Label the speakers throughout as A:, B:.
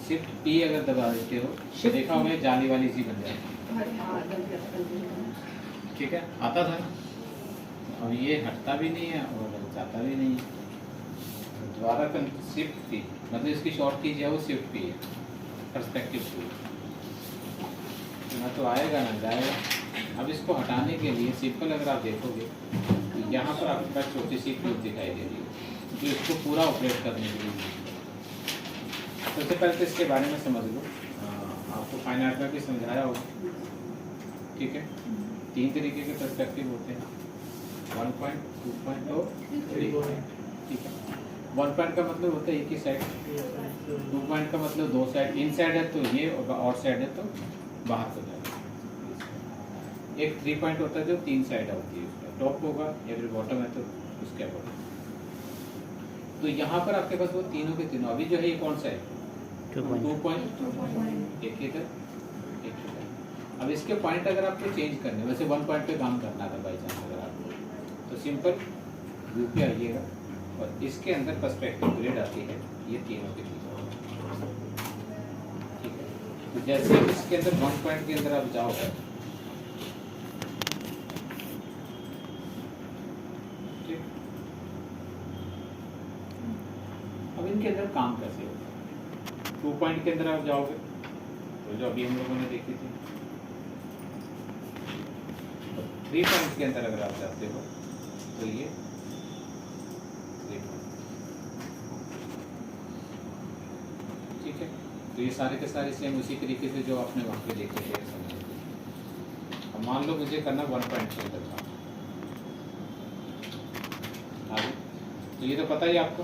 A: Shift P अगर दबा देते हो तो देखा होगा जाली वाली सी बन जाएगी। ठीक है, आता था ना। अब ये हटता भी नहीं है और जाता भी नहीं है। दोबारा शिफ्ट पी मतलब इसकी शॉर्ट की है वो शिफ्ट पी है, पर्सपेक्टिव टू ना तो आएगा ना जाएगा। अब इसको हटाने के लिए सिंपल अगर आप देखोगे तो यहाँ पर आपके पास छोटी सी क्लिप दिखाई दे रही है जो इसको पूरा ऑपरेट करने के लिए। सबसे पहले तो इसके बारे में समझ लो। आपको फाइन आर्ट में भी समझाया होगा। ठीक है, 3 तरीके के पर्सपेक्टिव होते हैं, 1 पॉइंट, 2 पॉइंट और 3 पॉइंट। ठीक है, 1 पॉइंट का मतलब होता है एक ही साइड, 2 पॉइंट का मतलब 2 साइड, इन साइड है तो ये और आउट साइड है तो बाहर हो जाएगा। एक 3 पॉइंट होता है जो 3 साइड होती है, उसका टॉप होगा या फिर बॉटम है तो उसके अकॉर्डिंग। तो यहाँ पर आपके पास वो तीनों के तीनों, अभी जो है ये कौन सा है, 2 पॉइंट, एक इधर एक इधर। अब इसके पॉइंट अगर आपको चेंज करने, वैसे 1 पॉइंट पे काम करना था बाई चांस अगर आपको, तो सिंपल व्यू पे आइएगा और इसके अंदर पर्सपेक्टिव ग्रेड आती है ये तीनों के तीनों। ठीक है, तो जैसे इसके अंदर 1 पॉइंट के अंदर आप जाओगे, ठीक, अब इनके अंदर काम कैसे होगा। 2 पॉइंट के अंदर आप जाओगे तो जो अभी हम लोगों ने देखी थी, 3 पॉइंट के अंदर अगर आप जाते हो तो ये 3 पॉइंट। ठीक है, तो ये सारे के सारे सेम उसी तरीके से जो आपने वहाँ पे देखे थे समझे। अब मान लो मुझे करना 1 पॉइंट के अंदर था, आगे तो ये तो पता ही आपको।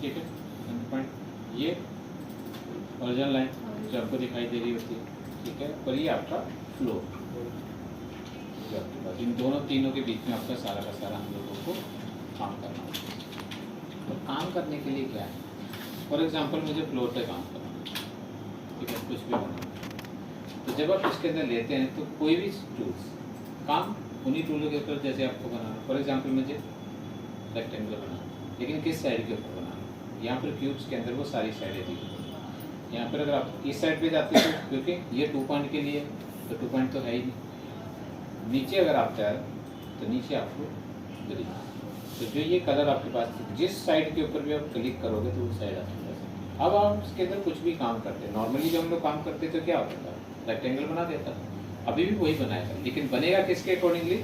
A: ठीक है, 1 पॉइंट ये ओरिजिनल लाइन जो आपको दिखाई दे रही होती है। ठीक है, और ये आपका फ्लो जो आपके पास, इन दोनों तीनों के बीच में आपका सारा का सारा हम लोगों को काम करना है। तो काम करने के लिए क्या है, फॉर एग्जांपल मुझे फ्लोर पे काम करना है। ठीक है, कुछ भी बनाना है तो जब आप इसके अंदर लेते हैं तो कोई भी टूल्स काम उन्हीं टूलों के ऊपर, जैसे आपको बनाना, फॉर एग्जांपल मुझे रेक्टेंगल बनाना, लेकिन किस साइड के ऊपर बनाना, यहाँ पर क्यूब्स के अंदर वो सारी साइडें दी। यहाँ पर अगर आप इस साइड पे जाते हो क्योंकि ये 2 पॉइंट के लिए, तो 2 पॉइंट तो है ही नहीं। नीचे अगर आप चाहे तो नीचे आपको ग्रीन, तो जो ये कलर आपके पास जिस साइड के ऊपर भी आप क्लिक करोगे तो वो साइड आपके पास। अब आप इसके अंदर कुछ भी काम करते हैं, नॉर्मली जब हम लोग काम करते तो क्या होता था, रेक्टेंगल बना देता था, अभी भी वही बनाएगा, लेकिन बनेगा किसके अकॉर्डिंगली,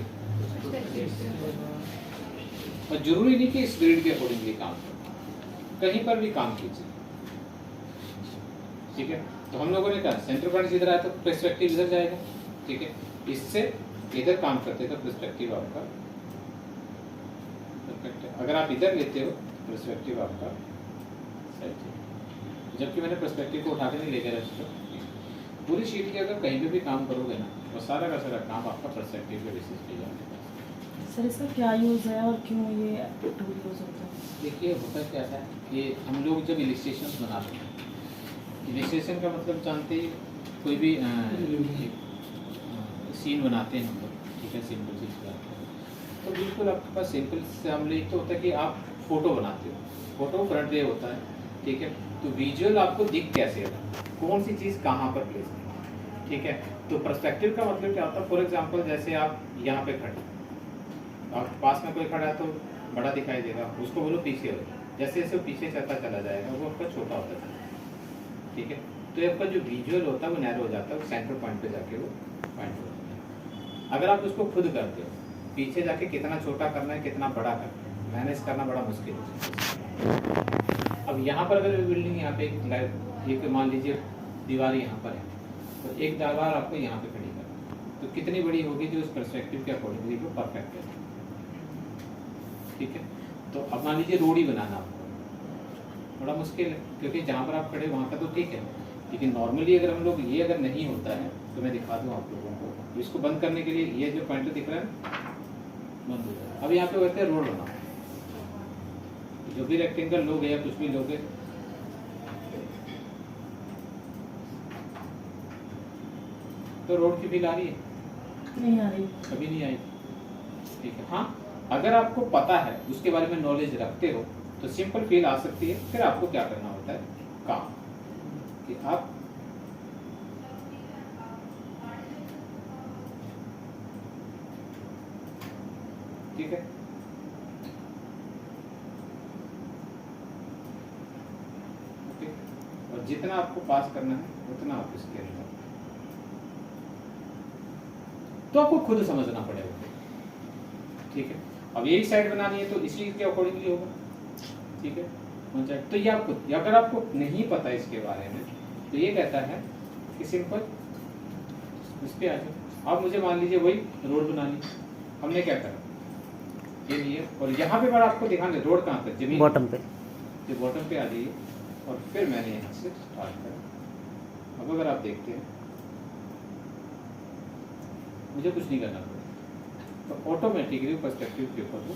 A: और जरूरी नहीं कि इस ग्रिड के अकॉर्डिंगली काम करो, कहीं पर भी काम कीजिए। ठीक है, तो हम लोगों ने कहा सेंटर पॉइंट इधर आया तो पर्सपेक्टिव इधर जाएगा। ठीक है, इससे इधर काम करते तो पर्सपेक्टिव आपका परफेक्ट है। अगर आप इधर लेते हो पर्सपेक्टिव आपका साइड है, जबकि मैंने पर्सपेक्टिव को उठा के नहीं लेकर रखा। पूरी शीट के अगर कहीं पे भी काम करोगे ना तो सारा का सारा काम आपका पर्सपेक्टिव के बेसिस पे जाएगा।
B: सर इसका क्या यूज़ है और क्यों ये टूल यूज़ होता है?
A: देखिए होता क्या है कि हम लोग जब इलिस्ट्रेशन बनाते हैं, इलिस्ट्रेशन का मतलब जानते ही, कोई भी सीन बनाते हैं हम लोग। ठीक है, सिंपल चीज़ बनाते हैं तो बिल्कुल आपके पास सिंपल से हम लोग तो होता है कि आप फोटो बनाते हो, फोटो फ्रंट पे होता है। ठीक है, तो विजुअल आपको दिख कैसे रहा, कौन सी चीज़ कहाँ पर प्लेस है। ठीक है, तो पर्सपेक्टिव का मतलब क्या होता है, फॉर एग्जाम्पल जैसे आप यहाँ पे खड़े, आप पास में कोई खड़ा है तो बड़ा दिखाई देगा, उसको बोलो पीछे हो, जैसे जैसे पीछे चलता चला जाएगा वो आपका छोटा होता है। ठीक है, तो आपका जो विजुअल होता है वो नैरो हो जाता है, वो सेंटर पॉइंट पे जाके वो पॉइंट हो जाता है। अगर आप उसको खुद करते हो, पीछे जाके कितना छोटा करना है कितना बड़ा करना है मैनेज करना बड़ा मुश्किल हो जाता है। अब यहाँ पर अगर बिल्डिंग यहाँ पे एक मान लीजिए दीवार यहाँ पर है, तो एक दीवार आपको यहाँ पे खड़ी करना, तो कितनी बड़ी होगी जो उस पर्सपेक्टिव के अकॉर्डिंगली वो परफेक्ट है। ठीक है, तो अब मान लीजिए रोड ही बनाना आपको बड़ा मुश्किल है, क्योंकि जहाँ पर आप खड़े वहाँ का तो ठीक है, लेकिन नॉर्मली अगर हम लोग ये अगर नहीं होता है तो मैं दिखा दूँ आप लोगों को। इसको बंद करने के लिए ये जो पॉइंटर दिख रहा है बंद हो जाए। अब यहाँ पे कहते हैं रोड बनाओ, जो भी रेक्टेंगल लोग या कुछ भी लोग तो रोड की फील आ रही है?
B: नहीं आ रही,
A: कभी नहीं आई। ठीक है, हाँ अगर आपको पता है उसके बारे में नॉलेज रखते हो तो सिंपल फील आ सकती है। फिर आपको क्या करना होता है, काम, कि आप ठीक है, ओके, और जितना आपको पास करना है उतना आप स्केल करो, तो आपको खुद समझना पड़ेगा। ठीक है, अब यही साइड बनानी है तो इसी के अकॉर्डिंगली होगा। ठीक है, तो ये आपको, अगर आपको नहीं पता इसके बारे में, तो ये कहता है कि सिंपल इस पे आ जाओ। अब मुझे मान लीजिए वही रोड बनानी, हमने क्या करा, ये लिए, और यहाँ पे बड़ा आपको ध्यान है, रोड कहाँ पे, जमीन
C: बॉटम पे,
A: तो बॉटम पे आ जाइए, और फिर मैंने यहाँ से स्टार्ट करा। अब अगर आप देखते हैं मुझे कुछ नहीं करना पड़ेगा, तो ऑटोमेटिकली पर्सपेक्टिव के ऊपर वो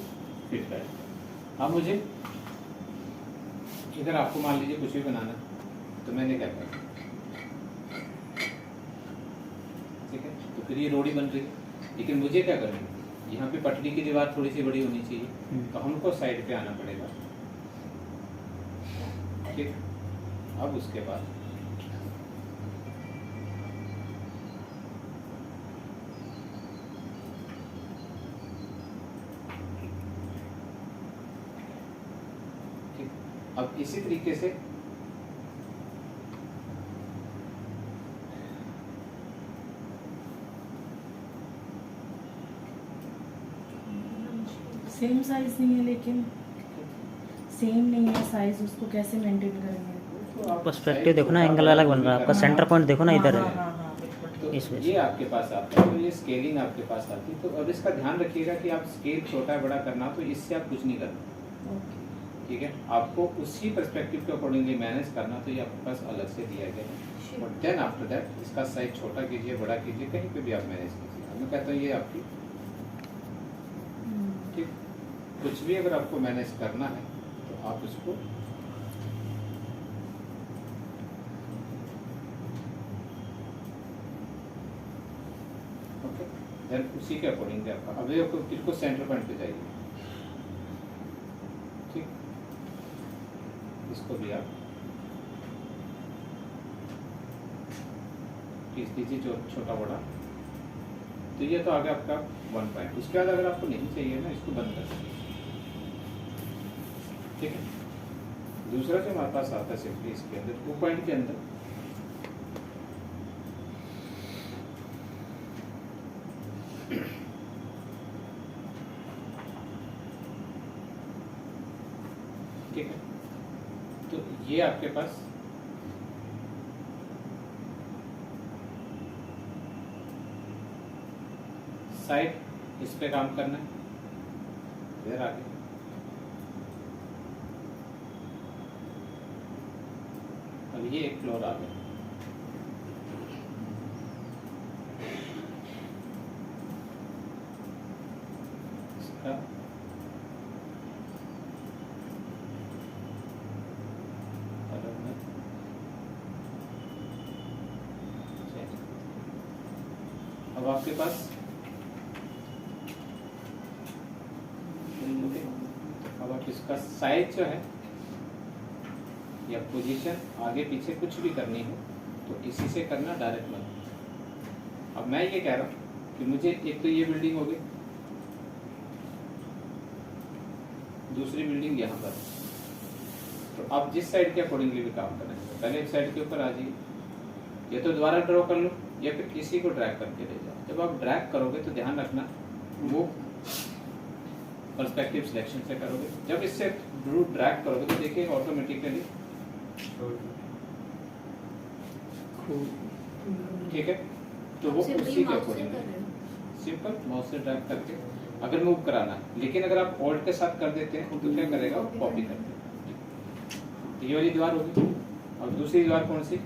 A: फिट करेगा। अब मुझे इधर आपको मान लीजिए कुछ भी बनाना, तो मैंने क्या करा, ठीक है, तो फिर ये रोड ही बन रही है, लेकिन मुझे क्या करना है, यहाँ पे पटरी की दीवार थोड़ी सी बड़ी होनी चाहिए, तो हमको साइड पे आना पड़ेगा। ठीक, अब उसके बाद ठीक, अब इसी तरीके से
B: सेम साइज नहीं है, लेकिन सेम नहीं है साइज, उसको कैसे मेंटेन करेंगे?
A: तो आप
C: पर्सपेक्टिव
A: साइड
C: देखो ना,
A: छोटा
C: एंगल
A: बड़ा
C: अलग
A: जो
C: बन
A: भी
C: रहा है आपका,
A: करना
C: सेंटर पॉइंट देखो ना इधर
B: हाँ
C: है।
B: हाँ हाँ, बिल्कुल।
A: तो
C: इस वजह
A: ये
C: से।
A: आपके पास आता है, तो ये स्केलिंग आपके पास आती है। तो अब इसका ध्यान रखिएगा कि आप स्केल छोटा बड़ा करना, तो इससे आप कुछ नहीं करना।
B: ओके।
A: ठीक है, आपको उसी पर्सपेक्टिव के अकॉर्डिंगली मैनेज करना, तो ये आपके पास अलग से दिया गया है। और देन आफ्टर दैट इसका साइज छोटा कीजिए, बड़ा कीजिए, कहीं पे भी आप मैनेज कीजिए। अब मैं कहता हूँ ये आपकी, ठीक, कुछ भी अगर आपको मैनेज करना है तो आप उसको ओके, देन उसी के अकॉर्डिंगली आपका, अब ये इसको सेंटर पॉइंट पे जाइए। ठीक, इसको भी आप खींच दीजिए जो छोटा बड़ा, तो ये तो आ गया आपका 1 पॉइंट। उसके बाद अगर आपको नहीं चाहिए ना, इसको बंद कर दीजिए। ठीक है, दूसरा जो हमारे पास आता है सिंपली इसके अंदर 2 पॉइंट के अंदर ठीक है, तो ये आपके पास साइड, इस पे काम करना है, इधर आगे अब ये एक फ्लोर आ गया। इसका कलर में चेंज, अब आपके पास अब आप इसका साइज जो है या पोजीशन आगे पीछे कुछ भी करनी हो तो इसी से करना, डायरेक्ट मत। अब मैं ये कह रहा हूँ कि मुझे एक तो ये बिल्डिंग हो गई, दूसरी बिल्डिंग यहाँ पर, तो आप जिस साइड के अकॉर्डिंगली भी काम करना है, पहले एक साइड के ऊपर आ जाइए, या तो दोबारा ड्रॉ कर लो या फिर किसी को ड्रैग करके ले जाओ। जब आप ड्रैग करोगे तो ध्यान रखना वो पर्सपेक्टिव सिलेक्शन से करोगे। जब इससे ड्रैग करोगे तो देखिए ऑटोमेटिकली, ठीक है, तो वो उसी के अकॉर्डिंग सिंपल माउस से ड्रैग करके अगर मूव कराना है, लेकिन अगर आप ऑल्ट के साथ कर देते हैं तो क्या करेगा, वो कॉपी कर देगा। ये वाली दीवार होगी, और दूसरी दीवार कौन सी,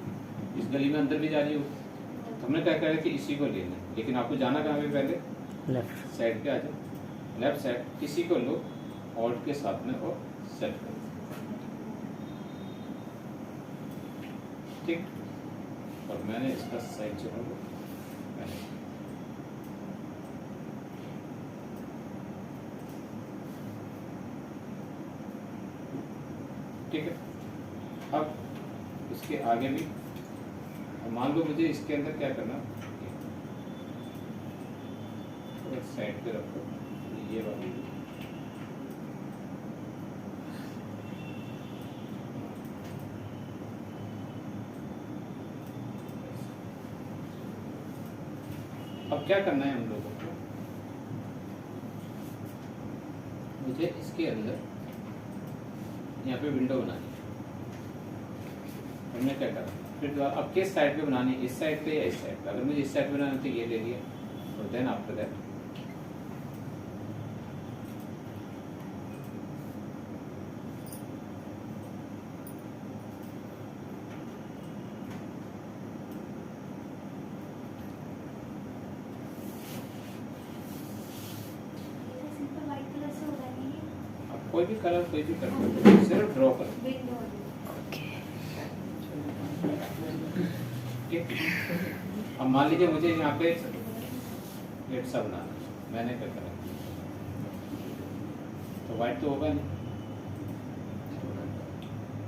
A: इस गली में अंदर भी जा रही होगी, तो हमने क्या करा कि इसी को लेना है, लेकिन आपको जाना कहाँ पे, पहले
C: लेफ्ट
A: साइड पे आ जाओ, लेफ्ट साइड, इसी को लो ऑल्ट के साथ में और सेट कर, ठीक, और मैंने इसका साइज जो है वो मैंने है। अब इसके आगे भी, अब मान लो मुझे इसके अंदर क्या करना, एक साइड पे रखो ये वाली, अब क्या करना है हम लोगों को, मुझे इसके अंदर यहाँ पे विंडो बनानी है। हमने क्या करा, फिर अब किस साइड पे बनानी है, इस साइड पे या इस साइड पे? अगर मुझे इस साइड पे बनाना है तो ये ले लिया, और देन आफ्टर दैट कोई भी कलर कोई भी कर, सिर्फ ड्रॉ करो। ठीक, अब मान लीजिए मुझे यहाँ पे लेट सा बनाना, मैंने क्या करा, तो व्हाइट तो होगा नहीं,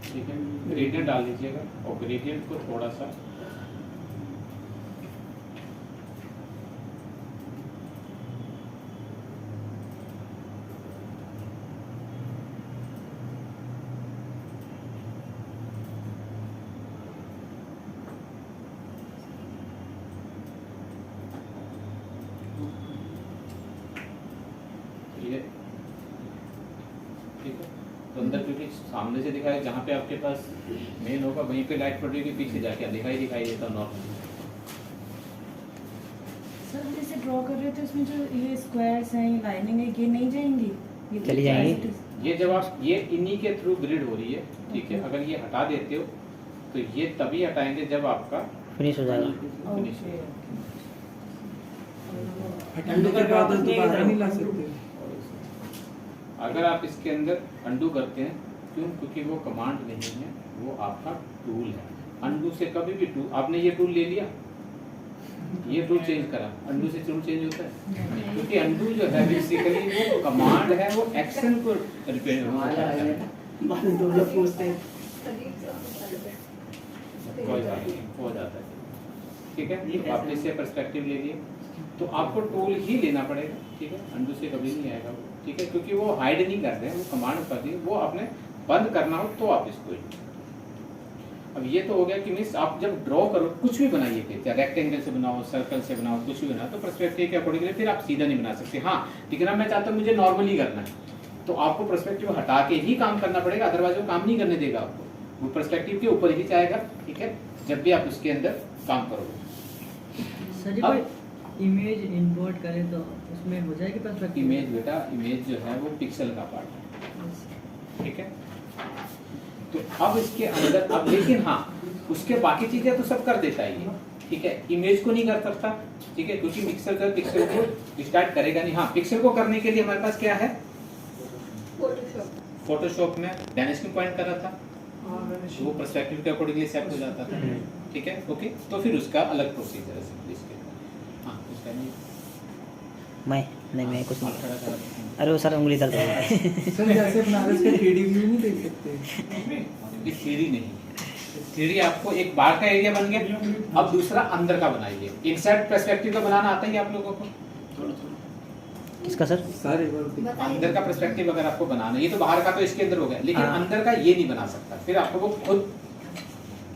A: ठीक है, ग्रेडियंट डाल दीजिएगा, और ग्रेडियंट को थोड़ा सा तो अंदर, क्योंकि सामने से दिखाया, जहाँ पे आपके पास मेन होगा वहीं पे लाइट पड़ेगी, पीछे जाके दिखाई देता नॉर्मल।
B: सर हम जैसे ड्रॉ कर रहे थे उसमें जो ये स्क्वायर्स हैं, ये लाइनिंग है, ये नहीं जाएंगी? ये
C: चली जाएंगी।
A: ये जब आप, ये इन्हीं के थ्रू ग्रिड हो रही है, ठीक है। अगर ये हटा देते हो तो ये तभी हटाएंगे जब आपका
C: फिनिश हो जाएगा।
A: फिनिश हो।
D: हटाने के बाद दोबारा नहीं ला सकते।
A: अगर आप इसके अंदर अंडू करते हैं, क्यों? क्योंकि वो कमांड नहीं है, वो आपका टूल है। अंडू से कभी भी टूल, आपने ये टूल ले लिया, ये टूल चेंज करा, अंडू से टूल चेंज होता है नहीं, क्योंकि अंडू जो है बेसिकली वो कमांड है, वो एक्शन को रिपेयर करता है। कोई बात नहीं, हो जाता है, ठीक है। तो आपने इससे पर्सपेक्टिव ले लिए, तो आपको टूल ही लेना पड़ेगा, ठीक है। अंडू से कभी नहीं आएगा वो, ठीक है, क्योंकि वो हाइड नहीं कर रहे हैं, वो कमांड कर रही है, वो आपने बंद करना हो तो आप इसको। अब ये तो हो गया कि मीन्स आप जब ड्रॉ करो, कुछ भी बनाइए, चाहे रेक्टेंगल से बनाओ, सर्कल से बनाओ, कुछ भी बनाओ, तो पर्सपेक्टिव के अकॉर्डिंगली फिर आप सीधा नहीं बना सकते। हाँ, लेकिन अब मैं चाहता हूँ मुझे नॉर्मली करना है, तो आपको पर्सपेक्टिव हटा के ही काम करना पड़ेगा, अदरवाइज वो काम नहीं करने देगा आपको, वो पर्सपेक्टिव के ऊपर ही जाएगा, ठीक है, जब भी आप उसके अंदर काम करोगे।
E: सर कोई इमेज इंपोर्ट करें तो उसमें हो जाएगी पर्सपेक्टिव?
A: इमेज बेटा, इमेज जो है वो पिक्सल का पार्ट है, ठीक है। तो अब इसके अंदर, अब लेकिन हाँ, उसके बाकी चीजें तो सब कर देता है ये, ठीक है। इमेज को नहीं कर सकता, ठीक है, क्योंकि पिक्सल को स्टार्ट करेगा नहीं। हाँ, पिक्सल को करने के लिए हमारे पास क्या है, फोटोशॉप में वैनिशिंग पॉइंट करा था, वो पर्सपेक्टिव के अकॉर्डिंगली सेट हो जाता था, ठीक है, ओके। तो फिर उसका अलग प्रोसीजर है सिंपली इसके। हाँ, उसका नहीं,
C: मैं कुछ नहीं।
A: खड़ा करा।
C: अरे वो सर उंगली दर्द हो गई।
D: सर जैसे बनारस के 3D व्यू नहीं देख सकते?
A: ये 3D नहीं, 3D आपको एक बाहर का एरिया बन गया, अब दूसरा अंदर का बनाइए। इनसाइड पर्सपेक्टिव का बनाना आता ही आप लोगों को?
C: किसका सर?
D: सर एक बार
A: अंदर का पर्सपेक्टिव अगर आपको बनाना है, ये तो बाहर का तो इसके अंदर हो गया, लेकिन
C: हाँ।
A: अंदर का ये नहीं बना सकता, फिर आपको वो खुद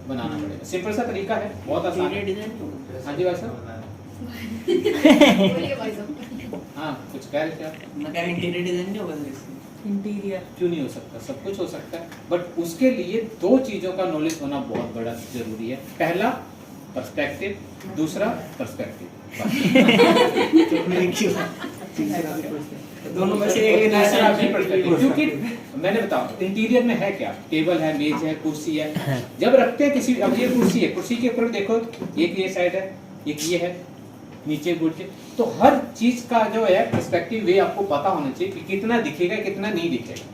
A: बनाना पड़ेगा। सिंपल सा तरीका है, बहुत आसान है। हाँ जी भाई साहब, हाँ कुछ कह रहे थे आप?
E: इंटीरियर डिजाइन नहीं होगा
B: इंटीरियर
A: क्यों नहीं हो सकता, सब कुछ हो सकता है, बट उसके लिए दो चीजों का नॉलेज होना बहुत बड़ा जरूरी है। पहला पर्सपेक्टिव, दूसरा पर्सपेक्टिव।
D: दोनों में से एक
A: दूसरा भी पर्सपेक्टिव, क्योंकि मैंने बताओ इंटीरियर में है क्या, टेबल है, मेज है, कुर्सी है। जब रखते हैं किसी, अब ये कुर्सी है, कुर्सी के ऊपर देखो, एक ये साइड है, एक ये है, नीचे गुड़े, तो हर चीज का जो है पर्सपेक्टिव वे आपको पता होना चाहिए कि कितना दिखेगा, कितना नहीं दिखेगा,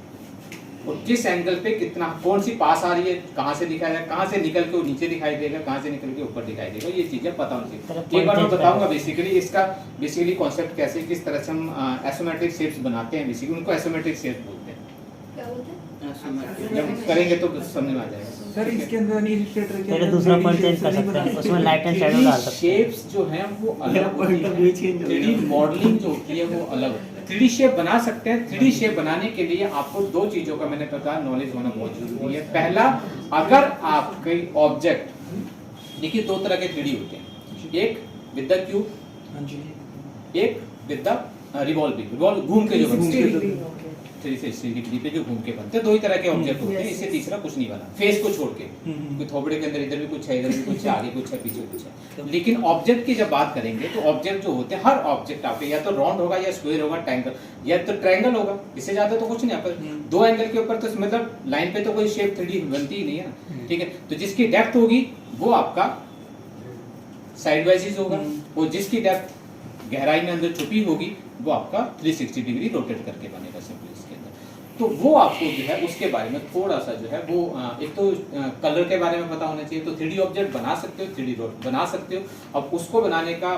A: और किस एंगल पे कितना, कौन सी पास आ रही है, कहाँ से दिखाई देगा, कहाँ से निकल के वो नीचे दिखाई देगा, कहाँ से निकल के ऊपर दिखाई देगा, ये चीजें पता होनी चाहिए। एक बार मैं बताऊंगा बेसिकली इसका कॉन्सेप्ट कैसे, किस तरह से हम आइसोमेट्रिक शेप्स बनाते हैं। बेसिकली उनको आइसोमेट्रिक शेप्स बोलते हैं।
F: क्या बोलते हैं?
A: जब करेंगे तो समझ में आ जाएगा।
D: सर इसके अंदर इलस्ट्रेटर के
C: पहले दूसरा पॉइंट चेंज कर सकते हैं, उसमें लाइट एंड शैडो डाल सकते हैं।
A: शेप्स जो हैं वो अलग होती है, 3D मॉडलिंग जो होती है वो अलग होती है। 3D शेप बना सकते हैं। 3D शेप बनाने के लिए आपको दो चीजों का मैंने बताया नॉलेज होना बहुत जरूरी है। पहला, अगर आप कोई ऑब्जेक्ट, देखिए दो तरह के 3D होते हैं, एक विद द क्यूब,
D: हाँ जी,
A: एक विद द रिवॉल्विंग, घूम के जो बनते हैं,
B: ओके
A: 360 डिग्री पे जो घूम के बनते हैं, दो ही तरह के ऑब्जेक्ट होते हैं।
B: Yes,
A: इससे
B: yes.
A: तीसरा कुछ नहीं बना, फेस को छोड़ के। कोई थोबड़े के अंदर इधर भी कुछ है, इधर भी कुछ है, आगे कुछ है, पीछे कुछ है। लेकिन ऑब्जेक्ट की जब बात करेंगे तो ऑब्जेक्ट जो होते हैं, हर ऑब्जेक्ट आपके या तो राउंड होगा या स्क्वायर होगा, ट्रायंगल या तो ट्रायंगल होगा, इससे ज्यादा तो कुछ नहीं। आपका दो एंगल के ऊपर तो मतलब लाइन पे तो कोई शेप 3D बनती ही नहीं है ना, ठीक है। तो जिसकी डेप्थ होगी वो आपका साइड वाइज होगा, और जिसकी डेप्थ गहराई में अंदर छुपी होगी वो आपका 360 डिग्री रोटेट करके बनेगा सिंपली इसके अंदर। तो वो आपको जो है उसके बारे में थोड़ा सा जो है वो एक तो कलर के बारे में पता होना चाहिए। तो 3D ऑब्जेक्ट बना सकते हो, 3D रोड बना सकते हो। अब उसको बनाने का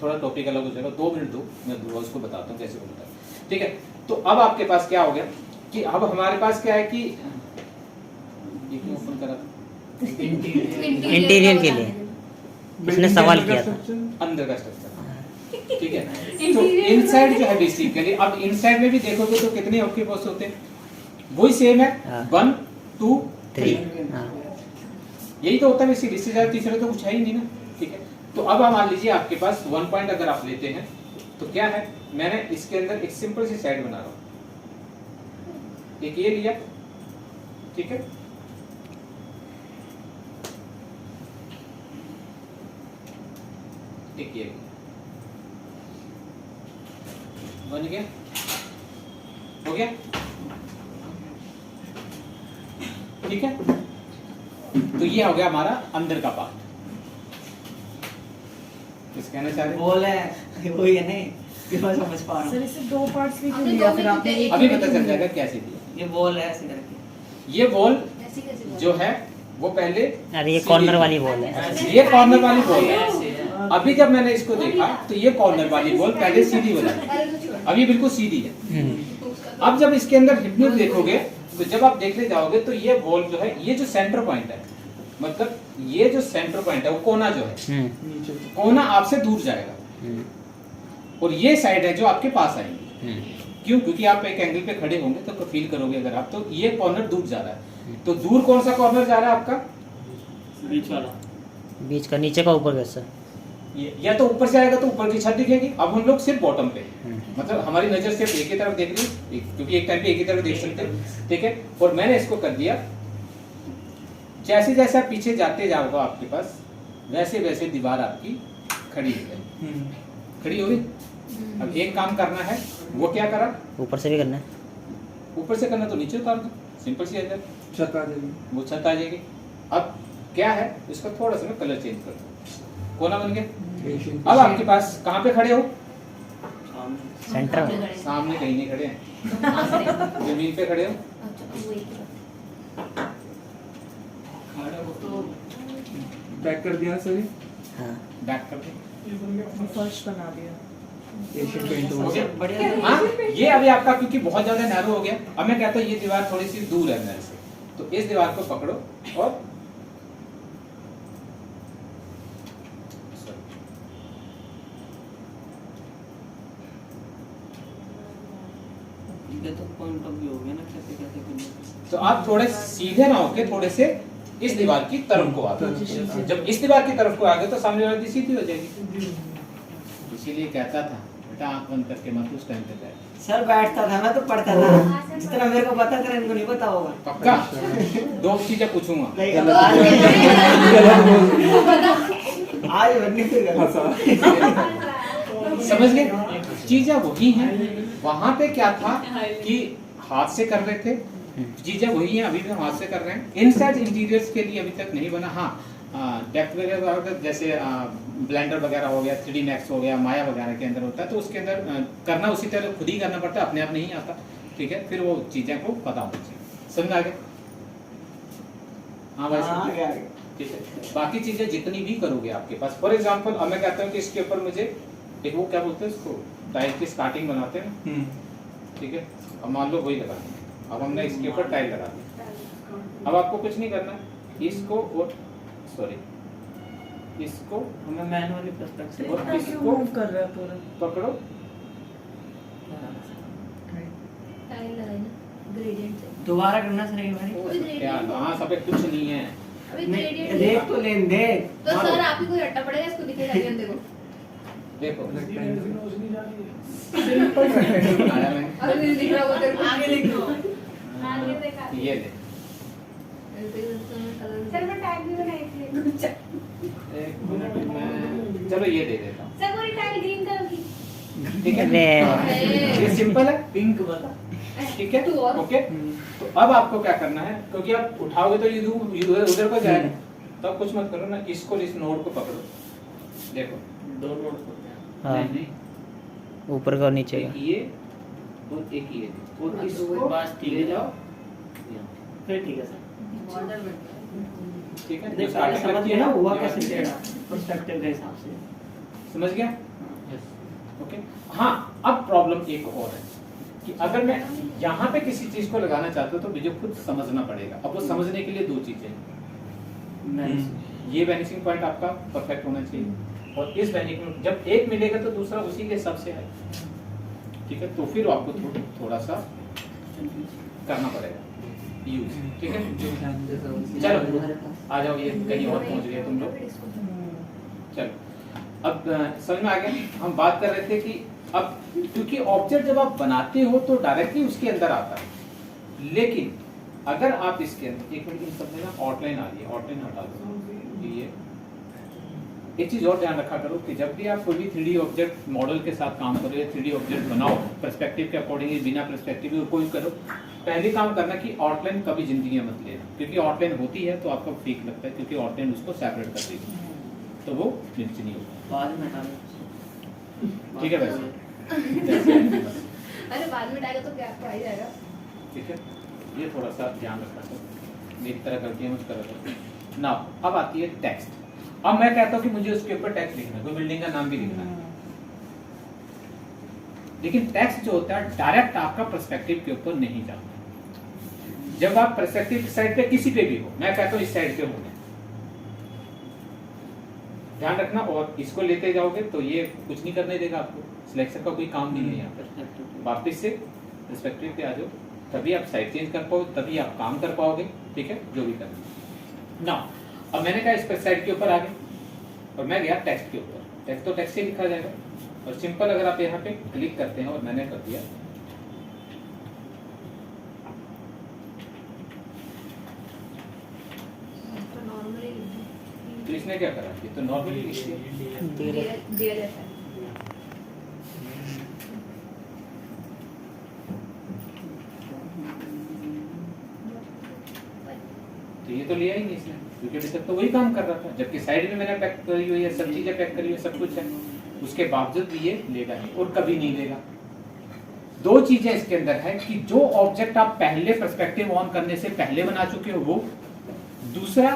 A: थोड़ा टॉपिक अलग हो जाएगा, 2 मिनट दो, मैं उसको बताता हूँ कैसे बनता है, ठीक है। तो अब आपके पास क्या हो गया कि अब हमारे पास क्या है कि ये क्यों ओपन करा था,
C: इंटीरियर के लिए इसने सवाल किया था।
A: अंदर का स्ट्रक्चर, ठीक है। तो इनसाइड जो है बेसिकली, अब इनसाइड में भी देखोगे तो कितने आपके पास होते हैं, वही सेम है, 1 2 3,
C: हाँ।
A: यही तो होता है बेसिकली। इससे ज्यादा तीसरा तो कुछ है ही नहीं ना, ठीक है। तो अब आप मान लीजिए आपके पास 1 पॉइंट अगर आप लेते हैं तो क्या है, मैंने इसके अंदर एक सिंपल सी साइड बना रहा हूं, एक ये लिया, ठीक है, एक ये बन गया, हो गया, ठीक है। तो ये हो गया हमारा अंदर का पार्ट। किस कहना चाह रहे हैं?
E: बोल है वही है नहीं कि मैं समझ पा रहा
B: सर
E: हूँ।
B: इसे 2 पार्ट्स में क्यों लिया फिर आपने? एक
A: अभी
B: में
A: पता
B: क्यों
A: चल जाएगा
B: लिया?
A: कैसे दिया।
E: ये बोल है ऐसे करके।
A: ये बॉल जो है वो पहले
C: अरे ये कॉर्नर वाली बॉल है।
A: ये कॉर्नर वाली बॉल है। अभी जब मैंने इसको देखा तो ये कॉर्नर वाली बॉल पहले सीधी हो जाती है, अब ये बिल्कुल सीधी है। अब जब इसके अंदर हिप्नोस देखोगे तो जब आप देखने जाओगे तो ये बॉल जो है, ये जो सेंटर पॉइंट है, मतलब ये जो सेंटर पॉइंट है वो कोना जो है, कोना आपसे दूर जाएगा, और ये साइड है जो आपके पास आएंगी। क्यों? क्योंकि आप एक एंगल पे खड़े होंगे तो फील करोगे अगर आप, तो ये कॉर्नर दूर जा रहा है। तो दूर कौन सा कॉर्नर जा रहा है आपका?
E: बीच वाला।
C: बीच का, नीचे का ऊपर का सर।
A: या तो ऊपर से आएगा तो ऊपर की छत दिखेगी। अब हम लोग सिर्फ बॉटम पे, मतलब हमारी नजर सिर्फ एक ही तरफ देख रही है, क्योंकि एक टाइम पे एक ही तरफ देख सकते हैं, ठीक है। और मैंने इसको कर दिया, जैसे जैसे आप पीछे जाते जाओगे आपके पास वैसे वैसे दीवार आपकी खड़ी हो गई, खड़ी हो गई। अब एक काम करना है, वो क्या करा,
C: ऊपर से भी करना है।
A: ऊपर से करना तो नीचे उतार दो, सिंपल सी है,
D: छत आ जाएगी,
A: वो छत आ जाएगी। अब क्या है, इसका थोड़ा सा मैं कलर चेंज कर दूं, कोना बन गया। अब आपके पास कहाँ पे खड़े हो?
C: सेंटर में।
A: सामने कहीं नहीं खड़े हैं, जमीन पे खड़े हो।
D: बैक कर दिया सर,
C: हाँ।
A: बैक कर दो,
B: फर्श बना दिया।
D: एशियन पेंट
A: हो
D: हो
A: गया।
E: बढ़िया।
A: हाँ, ये अभी आपका क्योंकि बहुत ज्यादा नैरो हो गया। अब मैं कहता हूँ ये दीवार थोड़ी सी दूर है मेरे से, तो इस दीवार को पकड़ो और
E: ये तो पॉइंट ऑफ व्यू हो गया ना, कैसे कैसे करना।
A: तो आप थोड़े सीधे ना होके थोड़े से इस दीवार की तरफ को आ गए। जब इस दीवार की तरफ को आ गए तो सामने वाली सीधी हो जाएगी। इसीलिए कहता था बेटा आंख बंद करके मत उस टाइम पे जाए।
E: सर बैठता था, मैं तो पढ़ता था, जितना मेरे को पता था इनको नहीं पता होगा।
A: पक्का 2 चीजें पूछूंगा।
E: आज बनने फिर
A: समझ गए? चीजें वही हैं। वहां पे क्या था कि हाथ से कर रहे थे, चीजें वही हैं, अभी भी हम हाथ से कर रहे हैं। इनसाइड इंटीरियर्स के लिए अभी तक नहीं बना। हाँ, डेप्थ वगैरह जैसे ब्लेंडर वगैरह हो गया, 3D मैक्स हो गया, माया वगैरह के अंदर होता है, तो उसके अंदर करना उसी तरह खुद ही करना पड़ता है, अपने आप नहीं आता, ठीक है। फिर वो चीजें को पता होनी चाहिए। समझ आ गया? हाँ भाई, ठीक है। बाकी चीजें जितनी भी करोगे आपके पास, फॉर एग्जाम्पल अब मैं कहता हूँ कि इसके ऊपर मुझे एक वो क्या बोलते हैं उसको, टाइल की स्टार्टिंग बनाते हैं, ठीक है। अब मान लो वही लगा, अब हमने इसके ऊपर टाइल लगा दी। अब आपको कुछ नहीं करना, इसको और सॉरी इसको
E: हमें मैनुअली पर्सपेक्टिव
A: और
B: इतना क्यों
A: इसको
B: मूव कर रहा है पूरा?
A: पकड़ो,
F: टाइल लगाई ना ग्रेडियंट से।
E: दोबारा करना सर एक बार।
A: क्या हाँ सब कुछ नहीं है।
F: अभी
E: नहीं,
F: ग्रेडियंट
E: देख तो लेन दे।
F: तो सर आप ही को हटना पड़ेगा, इसको दिखेगा नहीं हम देखो।
A: देखो आया मैंने,
F: अभी नहीं दिख रहा वो तेरे को।
E: आगे देखो।
F: आगे देखा।
A: ये दे
F: सर मैं टाइल भी बनाई थी।
A: एक मिनट में, चलो ये दे देता हूँ,
F: सर पूरी टाइल ग्रीन कलर की।
A: ठीक है।
C: अरे
A: ये सिंपल है,
E: पिंक बता।
A: ठीक है
F: तू और
A: ओके। तो अब आपको क्या करना है, क्योंकि आप उठाओगे तो ये उधर को जाएगा, तो आप कुछ मत करो ना, इसको इस नोड को पकड़ो, देखो
E: दो नोड को।
C: हाँ
A: नहीं नहीं,
C: ऊपर का और नीचे
A: एक
C: का।
A: ये और एक ये, और
E: हाँ, तो
A: इसको
E: वही बात ठीक
A: ले
E: है।
A: जाओ,
E: फिर ठीक है सर।
A: ठीक है।
E: देख
A: जो
E: पहले
A: starting
E: समझ
A: लगती
E: गया
A: है
E: ना हुआ
A: ये
E: कैसे
A: वाली,
E: टेढ़ा पर्सपेक्टिव के हिसाब से।
A: समझ गया? ओके। हाँ अब प्रॉब्लम एक और है कि अगर मैं यहाँ पे किसी चीज को लगाना चाहता हूँ तो मुझे खुद समझना पड़ेगा। अब वो समझने के लिए दो चीजें हैं, ये वैनिशिंग पॉइंट आपका परफेक्ट होना चाहिए, और इस वैनिशिंग जब एक मिलेगा तो दूसरा उसी के हिसाब से आएगा, ठीक है। तो फिर आपको थोड़ा सा करना पड़ेगा यूज, ठीक है। चलो आ जाओ, ये कहीं और पहुंच गए तुम लोग। चलो अब समझ में आ गया। हम बात कर रहे थे कि अब क्योंकि ऑब्जेक्ट जब आप बनाते हो तो डायरेक्टली उसके अंदर आता है, लेकिन अगर आप इसके अंदर एक मिनट, इन सब में ना आउटलाइन आ रही है, आउटलाइन हटा दो। ये एक चीज और ध्यान रखा करो कि जब भी आप कोई भी 3D ऑब्जेक्ट मॉडल के साथ काम करो या 3D ऑब्जेक्ट बनाओ पर्सपेक्टिव के अकॉर्डिंग, बिना पर्सपेक्टिव के कोई करो, पहले काम करना कि आउटलाइन कभी जिंदगी में मत लेना, क्योंकि आउटलाइन होती है तो आपको फेक लगता है, क्योंकि आउटलाइन उसको सेपरेट कर देगी, तो वो नीचे नहीं होगा।
E: बाद में हटा लो।
A: ठीक है वैसे
F: अरे बाद में डालेगा तो क्या पढ़ाई जाएगा।
A: ठीक है, ये थोड़ा सा ध्यान रखना करो, मेरी तरह गलतियां मत करो ना। अब आती है टेक्स्ट। अब मैं कहता हूँ कि मुझे उसके ऊपर टेक्स्ट लिखना है, कोई बिल्डिंग का नाम भी लिखना है, लेकिन टेक्स्ट जो होता है डायरेक्ट आपका पर्सपेक्टिव के ऊपर नहीं जाता। जब आप पर्सपेक्टिव की साइड पे किसी पे भी हो, मैं कहता हूँ इस साइड पे होने, ध्यान रखना, और इसको लेते जाओगे तो ये कुछ नहीं करने देगा आपको, सिलेक्शन का कोई काम नहीं है यहाँ पर। वापस से पर्सपेक्टिव पे आ जाओ, तभी आप साइड चेंज कर पाओ, तभी आप काम कर पाओगे, ठीक है, जो भी करना ना। अब मैंने कहा इस पर साइड के ऊपर आ गए और मैं गया टेक्स्ट के ऊपर, टेक्स्ट तो टेक्स्ट से लिखा जाएगा, और सिंपल अगर आप यहाँ पे क्लिक करते हैं और मैंने कर दिया,
F: तो नॉर्मली
A: तो इसने क्या करा, ये तो नॉर्मली लिख दिया।
F: दिया जाता है।
A: तो ये तो लिया ही नहीं इसने, क्योंकि अभी तक तो वही काम कर रहा था, जबकि साइड में मैंने पैक करी हुई है, सब चीजें पैक करी हुई है, सब कुछ है, उसके बावजूद भी ये लेगा नहीं और कभी नहीं लेगा। दो चीजें इसके अंदर है कि जो ऑब्जेक्ट आप पहले पर्सपेक्टिव ऑन करने से पहले बना चुके हो वो, दूसरा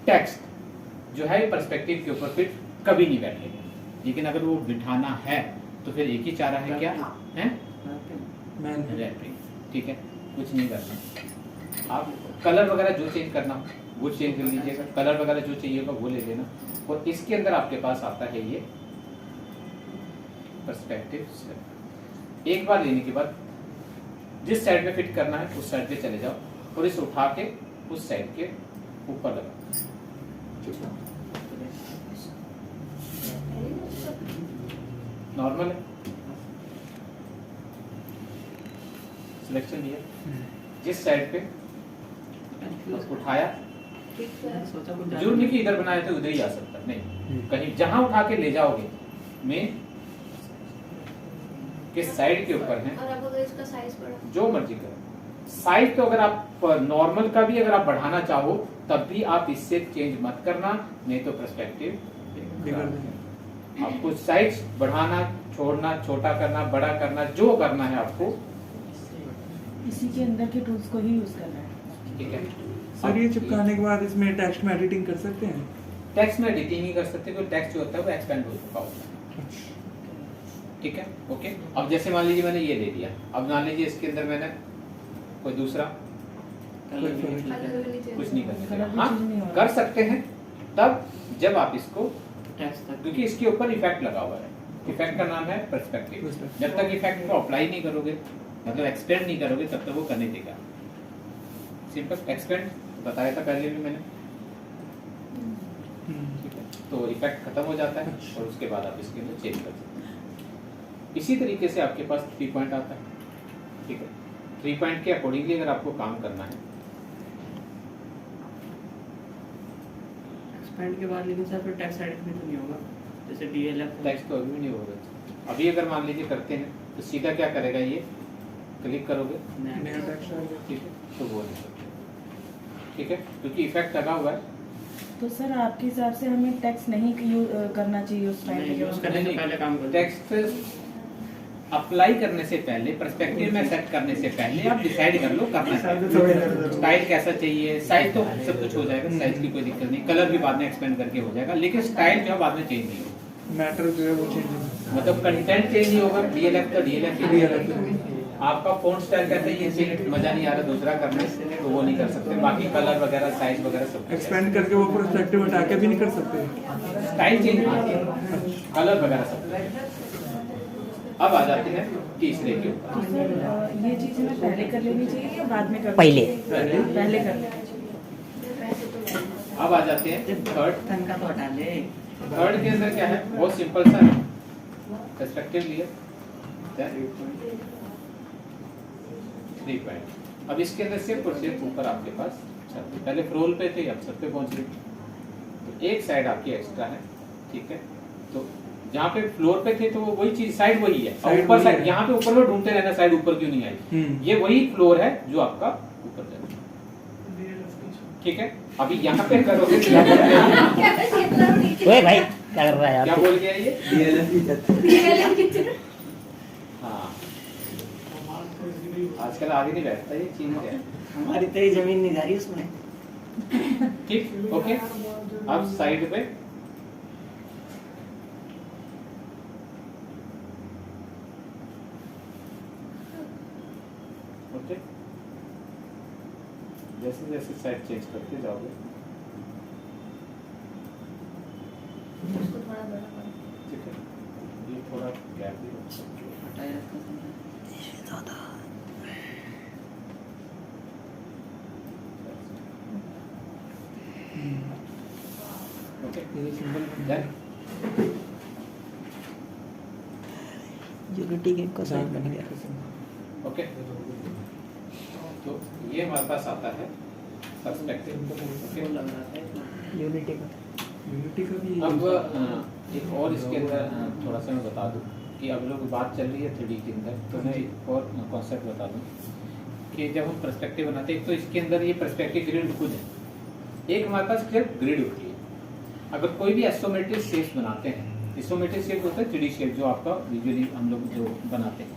A: टेक्स्ट जो है पर्सपेक्टिव के ऊपर फिर कभी नहीं बैठेगा, लेकिन अगर वो बिठाना है तो फिर एक ही चारा है, क्या है, रैपिंग, ठीक है, कुछ नहीं करना। आप कलर वगैरह जो चेंज करना वो चेंज कर लीजिएगा, कलर वगैरह जो चाहिए होगा वो ले लेना, और इसके अंदर आपके पास आता है ये पर्सपेक्टिव। एक बार लेने के बाद जिस साइड में फिट करना है उस साइड पे चले जाओ और इसे उठा के उस साइड के ऊपर लगाओ, नॉर्मल है। सिलेक्शन दिया, जिस साइड पे उठाया,
E: सोचा कुछ
A: जरूर नहीं कि इधर बनाया तो उधर ही आ सकता, नहीं, कहीं जहां उठा के ले जाओगे में किस साइड के ऊपर है,
F: और अब अगर इसका साइज बढ़ा,
A: जो मर्जी करो। साइज तो अगर आप नॉर्मल का भी अगर आप बढ़ाना चाहो तब भी आप इससे चेंज मत करना, नहीं तो पर्सपेक्टिव आपको साइज बढ़ाना, छोड़ना, छोटा करना, बड़ा करना, जो करना है आपको
B: इसी के अंदर के टूल्स को ही यूज करना है।
A: ठीक है।
D: सर ये चिपकाने के बाद इसमें टेक्स्ट में एडिटिंग कर सकते हैं?
A: टेक्स्ट में एडिटिंग नहीं कर सकते, क्योंकि टेक्स्ट जो होता है वो एक्सपेंड हो चुका होता है, ठीक है, ओके। अब जैसे मान लीजिए मैंने ये ले लिया, अब मान लीजिए इसके अंदर मैंने कोई दूसरा
D: कोई फर्क नहीं।
F: कलर भी नहीं चेंज
A: कुछ नहीं करने
B: कलर
A: देगा।
B: भी
A: हाँ
B: change नहीं हो रहा।
A: कर सकते हैं तब जब आप इसको, क्योंकि इसके ऊपर इफेक्ट लगा हुआ है, इफेक्ट का नाम है पर्सपेक्टिव।
D: Perspective।
A: जब तक इफेक्ट को अप्लाई नहीं करोगे, मतलब एक्सपेंड नहीं करोगे, तब तक वो करने देगा। सिंपल एक्सपेंड बताया था पहले भी मैंने, ठीक है। तो इफेक्ट खत्म हो जाता है और उसके बाद आप इसके अंदर चेंज कर सकते हैं। इसी तरीके से आपके पास 3 पॉइंट आता है, ठीक है। 3 पॉइंट के अकॉर्डिंगली अगर आपको काम करना है,
G: एक्सपेंड के बाद लेकिन सर फिर टैक्स एडिट भी तो नहीं होगा, जैसे डीएलएफ
A: टैक्स तो अभी भी नहीं होगा। अभी अगर मान लीजिए करते हैं तो सीधा क्या करेगा, ये क्लिक करोगे,
D: नया टैक्स आ गया।
A: ठीक है, तो वो नहीं सकते, ठीक है, क्योंकि इफेक्ट लगा हुआ है।
B: तो सर आपके हिसाब से हमें टैक्स नहीं करना चाहिए उस टाइम पे
G: यूज करने से पहले काम करो।
A: टैक्स अप्लाई करने से पहले, पर्सपेक्टिव में सेट करने से पहले आप डिसाइड कर लो करना क्या है। स्टाइल कैसा चाहिए, साइज तो सब कुछ हो जाएगा, साइज की कोई दिक्कत नहीं, कलर भी बाद में एक्सपेंड करके हो जाएगा, लेकिन स्टाइल जो है बाद में चेंज नहीं होगा।
D: मैटर जो है वो चेंज होगा।
A: मतलब कंटेंट चेंज नहीं होगा, डीएलएफ का डीएलएफ, आपका फोन स्टाइल कहते हैं ये चेंज मजा नहीं आ रहा दूसरा करने से, तो वो नहीं कर सकते। बाकी कलर वगैरह, साइज वगैरह सब
D: एक्सपेंड करके वो पर्सपेक्टिव हटा के भी नहीं कर सकते।
A: स्टाइल चेंज नहीं है, कलर वगैरह सब। अब आ जाते हैं तीसरे के ऊपर।
B: तो सर ये चीज़ हमें पहले कर लेनी चाहिए या बाद में कर
C: पहले।
B: पहले कर लेनी चाहिए।
A: अब आ जाते हैं थर्ड।
G: तन का तो हटा ले।
A: थर्ड के अंदर क्या है, बहुत सिंपल सा है, पर्सपेक्टिव लिया, 3 पॉइंट। अब इसके अंदर सिर्फ और सिर्फ ऊपर आपके पास छत पे, पहले फ्लोर पे थे, अब छत पे पहुंच गए, तो एक साइड आपकी एक्स्ट्रा है, ठीक है। तो जहाँ पे फ्लोर पे थे तो वो वही चीज, साइड वही है, और ऊपर साइड, यहाँ पे ऊपर में ढूंढते रहना साइड ऊपर क्यों नहीं आई, ये वही फ्लोर है जो आपका ऊपर जाएगा, ठीक है। अभी यहाँ पे करोगे तो
C: ओए भाई क्या कर रहा है
A: क्या
C: आप?
A: बोल गया ये, हाँ आजकल आगे नहीं बैठता ये चीज है,
G: हमारी तेरी जमीन नहीं जा रही उसमें।
A: ठीक, ओके। अब साइड पे ओके, जैसे जैसे साइड चेंज करते जाओगे,
F: उसको थोड़ा बड़ा करो।
A: ठीक है, ये थोड़ा गैप भी रखो।
G: हटाया इसका तो।
A: ओके,
D: ये सिंबल
A: डन।
C: यूनिटी गेट को साइड बन गया।
A: ओके, तो ये हमारे पास आता है पर्सपेक्टिव।
G: वो लग रहा था इसमें।
C: यूनिटी का
D: यूनिटी का भी
A: अब एक और इसके अंदर थोड़ा सा मैं बता दूं कि अब लोग बात चल रही है 3D के अंदर, तो मैं एक और कॉन्सेप्ट बता दूं कि जब हम पर्सपेक्टिव बनाते हैं, एक तो इसके अंदर ये पर्सपेक्टिव ग्रिड खुद है, एक हमारे पास सिर्फ ग्रिड होती है। अगर कोई भी एसोमेट्रिक शेप्स बनाते हैं, एसोमेट्रिक शेप होता है 3D शेप जो आपका यूजुअली हम लोग जो बनाते हैं,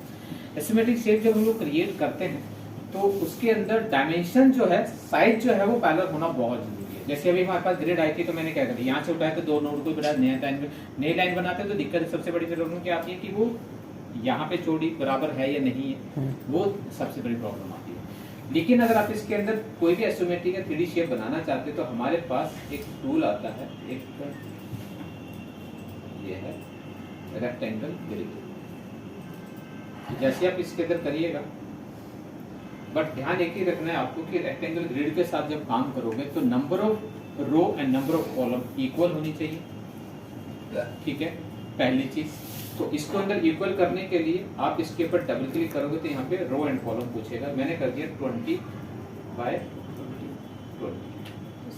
A: एसोमेट्रिक शेप जब हम लोग क्रिएट करते हैं तो उसके अंदर डायमेंशन जो है, साइज जो है वो पैरेलल होना बहुत जरूरी है। जैसे अभी हमारे पास ग्रिड आई थी तो मैंने क्या करा, यहाँ से उठाया तो 2 नोड को बढ़ा, नई लाइन बनाते हैं तो दिक्कत सबसे बड़ी प्रॉब्लम क्या आती है कि वो यहाँ पे चौड़ी बराबर है या नहीं है, वो सबसे बड़ी प्रॉब्लम आती है। लेकिन अगर आप इसके अंदर कोई भी एसोमेट्रिक या 3D शेप बनाना चाहते हैं तो हमारे पास एक टूल आता है, एक ये है रेक्टेंगल ग्रिड। जैसे आप इसके अंदर करिएगा, बट ध्यान एक ही रखना है आपको कि रेक्टेंगल ग्रिड के साथ जब काम करोगे तो number of row and number of column equal होनी चाहिए, ठीक है, पहली चीज। तो इसको अंदर इक्वल करने के लिए आप इसके ऊपर डबल क्लिक करोगे तो यहाँ पे रो एंड कॉलम पूछेगा, मैंने कर दिया 20 बाय 20।
B: तो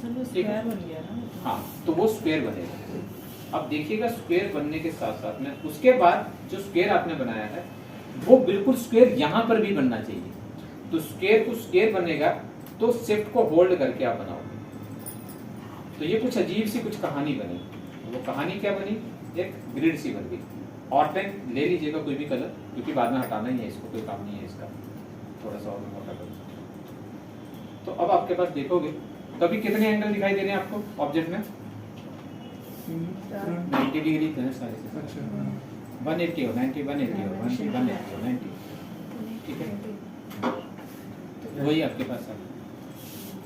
B: सर वो स्क्वायर बन गया ना।
A: हाँ, तो वो स्क्वायर बनेगा। अब देखिएगा स्क्वायर बनने के साथ साथ में उसके बाद जो स्क्वायर आपने बनाया है वो बिल्कुल स्क्वायर यहाँ पर भी बनना चाहिए। तो स्क्वायर को स्क्वायर बनेगा तो शिफ्ट को होल्ड करके आप बनाओगे, तो ये कुछ अजीब सी कुछ कहानी बनी। वो कहानी क्या बनी, एक ग्रिड सी बन गई। आउटलाइन ले लीजिएगा कोई भी कलर, क्योंकि बाद में हटाना ही है इसको, कोई काम नहीं है इसका, थोड़ा सा और मोटा कर। तो अब आपके पास देखोगे कभी कितने एंगल दिखाई दे रहे हैं आपको ऑब्जेक्ट में, 90 डिग्री तो है सारे से।
D: अच्छा
A: 180 हो, 90, 180 हो, 180 हो, 90, ठीक है। वही आपके पास है।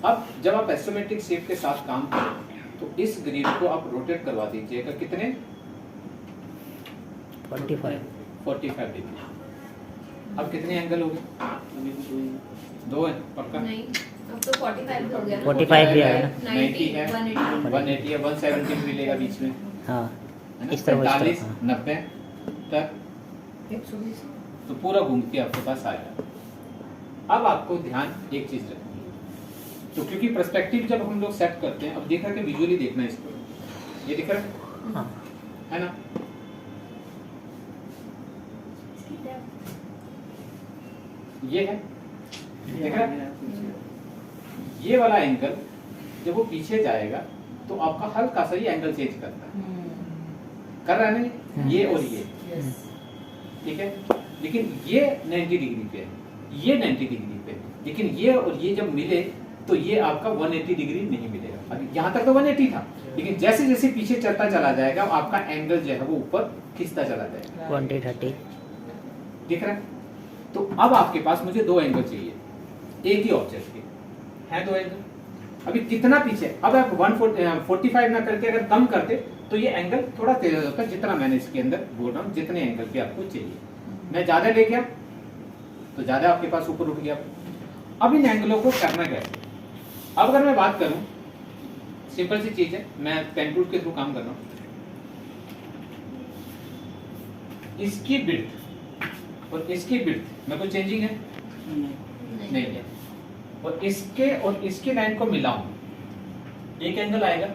A: अब जब आप एस्ट्रोमेट्रिक शेप के साथ काम करें तो इस ग्रिड को आप रोटेट करवा दीजिएगा कितने 45 डिग्री। अब कितने एंगल हो गए? 2 है पक्का?
F: नहीं, अब तो 45 हो गया ना।
C: 45 भी आया ना।
A: 90 है,
F: 180
A: 180 है, 170 मिलेगा बीच में,
C: हाँ
A: है ना?
C: इस तरफ, इस तरफ,
A: 45
C: हाँ।
A: 90 तक
F: 120
A: तो पूरा घूम के आपके पास आएगा। अब आपको ध्यान एक चीज रखनी है, तो क्योंकि पर्सपेक्टिव जब हम लोग सेट करते हैं, अब देख रहे हैं विजुअली देखना है इसको, ये दिख रहा है
C: हाँ
A: है ना? ये है, देख रहा है? ये वाला एंगल जब वो पीछे जाएगा तो आपका हल्का सा ये एंगल चेंज करता है, कर रहा है ना? ये और ये, ठीक है? लेकिन ये 90 डिग्री पे है, ये 90 डिग्री पे है, लेकिन ये और ये जब मिले तो ये आपका 180 डिग्री नहीं मिलेगा। अभी यहाँ तक तो 180 था, लेकिन जैसे जैसे पीछे चलता चला जाएगा आपका एंगल जो है वो ऊपर खिंचता चला जाएगा।
C: 20-30
A: दिख रहा है? तो अब आपके पास मुझे 2 एंगल चाहिए एक ही ऑब्जेक्ट के, हैं 2 एंगल। अभी कितना पीछे, अब आप 145 ना करके अगर कम करते तो ये एंगल थोड़ा तेज होता है, जितना मैंने इसके अंदर बोल रहा हूँ, जितने एंगल पे आपको चाहिए। मैं ज्यादा ले गया तो ज्यादा आपके पास ऊपर उठ गया। अब इन एंगलों को करना क्या है? अब अगर मैं बात करूं, सिंपल सी चीज है, मैं पेन टूल के थ्रू काम कर रहा हूं। इसकी विड्थ और इसकी विड्थ में कोई चेंजिंग है? नहीं है। और इसके और इसकी लाइन को मिलाऊं, एक एंगल आएगा,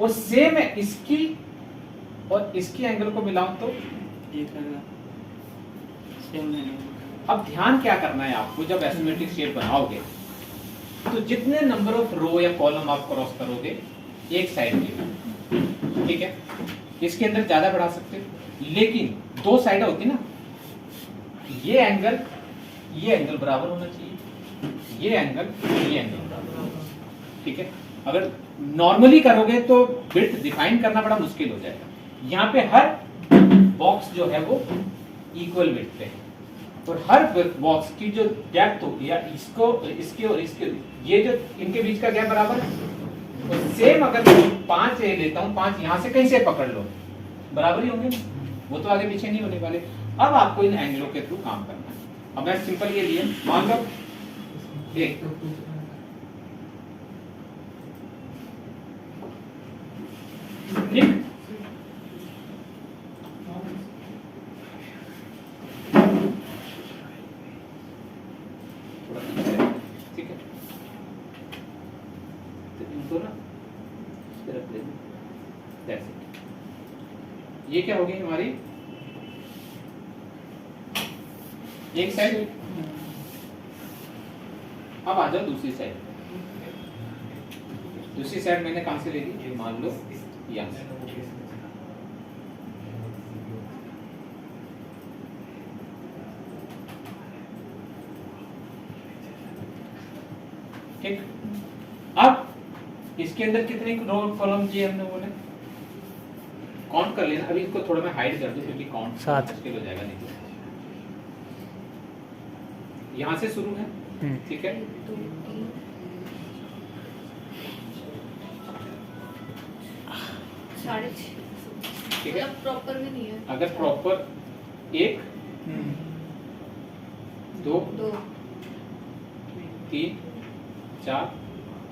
A: और सेम है इसकी और इसकी एंगल को मिलाऊं तो अब ध्यान क्या करना है आपको, जब एस्टिमेटिक शेप बनाओगे तो जितने नंबर ऑफ रो या कॉलम आप क्रॉस करोगे एक साइड के, ठीक है? इसके अंदर ज्यादा बढ़ा सकते हो, लेकिन 2 साइड होती ना, ये एंगल बराबर होना चाहिए, ये एंगल बराबर, ठीक है? अगर नॉर्मली करोगे तो विड्थ डिफाइन करना बड़ा मुश्किल हो जाएगा। यहाँ पे हर बॉक्स जो है वो इक्वल विड्थ पे है, और हर बॉक्स की जो डेप्थ होगी या इसको इसके और इसके, ये जो इनके बीच का गैप बराबर है। तो सेम अगर मैं 5 ए लेता हूँ, 5 यहाँ से कहीं से पकड़ लो, बराबर ही होंगे ना, वो तो आगे पीछे नहीं होने वाले। अब आपको इन एंगलों के थ्रू काम करना है। अब मैं सिंपल ये लिया, मान लो एक ठीक, ठीक है? तो इनको ना इस तरफ ले लो, that's it। ये क्या होगी हमारी एक साइड। अब आ जाओ दूसरी साइड। दूसरी साइड मैंने कहां से ले ली? मान लो यहाँ से, ठीक। अब इसके अंदर कितने रो कॉलम किए हमने, बोले काउंट कर लेना। अभी इसको थोड़ा मैं हाइड कर दूं क्योंकि काउंट
C: 7
A: मुश्किल हो जाएगा नहीं तो। यहाँ से शुरू है, ठीक है?
F: 2 3 6.5,
A: ठीक है?
F: प्रॉपर में नहीं है।
A: अगर प्रॉपर 1 2
F: 2
A: 3 4